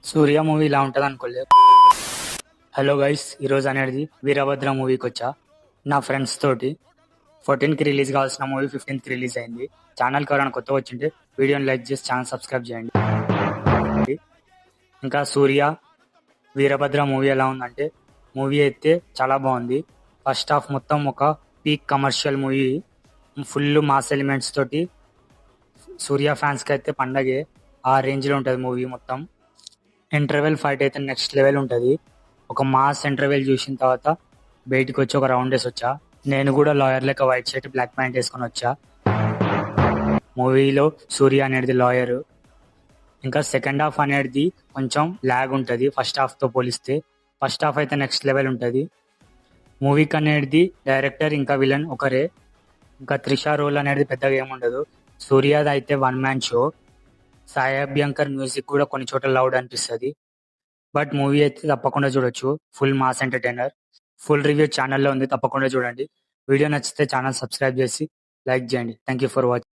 సూర్య movie ఇలా ఉంటుంది అనుకోలేదు. హలో గైస్, ఈరోజు అనేది వీరభద్ర మూవీకి వచ్చా నా ఫ్రెండ్స్ తోటి. 14కి రిలీజ్ కావాల్సిన మూవీ 15కి రిలీజ్ అయింది. ఛానల్కి ఎవరైనా కొత్త వచ్చింటే వీడియోని లైక్ చేసి ఛానల్ సబ్స్క్రైబ్ చేయండి. ఇంకా సూర్య వీరభద్ర మూవీ ఎలా ఉందంటే, మూవీ అయితే చాలా బాగుంది. ఫస్ట్ హాఫ్ మొత్తం ఒక peak commercial movie, full mass elements తోటి. సూర్య ఫ్యాన్స్కి అయితే పండగే, ఆ రేంజ్లో ఉంటుంది మూవీ మొత్తం. ఇంటర్వెల్ ఫైట్ అయితే నెక్స్ట్ లెవెల్ ఉంటుంది. ఒక మాస్ ఇంటర్వెల్ చూసిన తర్వాత బయటికి వచ్చి ఒక రౌండ్ వేసి వచ్చా. నేను కూడా లాయర్ లెక్క వైట్ షర్ట్ బ్లాక్ ప్యాంట్ వేసుకొని వచ్చా. మూవీలో సూర్య అనేది లాయర్. ఇంకా సెకండ్ హాఫ్ అనేది కొంచెం ల్యాగ్ ఉంటుంది ఫస్ట్ హాఫ్తో పోలిస్తే. ఫస్ట్ హాఫ్ అయితే నెక్స్ట్ లెవెల్ ఉంటుంది. మూవీకి అనేది డైరెక్టర్ ఇంకా విలన్ ఒకరే. ఇంకా త్రిష రోల్ అనేది పెద్దగా ఏముండదు. సూర్యది అయితే one man show. Sai Abhyankar music కూడా కొన్ని చోట్ల లౌడ్ అనిపిస్తుంది. బట్ మూవీ అయితే తప్పకుండా చూడొచ్చు. Full mass entertainer. Full review ఛానల్లో ఉంది, తప్పకుండా చూడండి. వీడియో నచ్చితే ఛానల్ సబ్స్క్రైబ్ చేసి లైక్ చేయండి. Thank you for watching.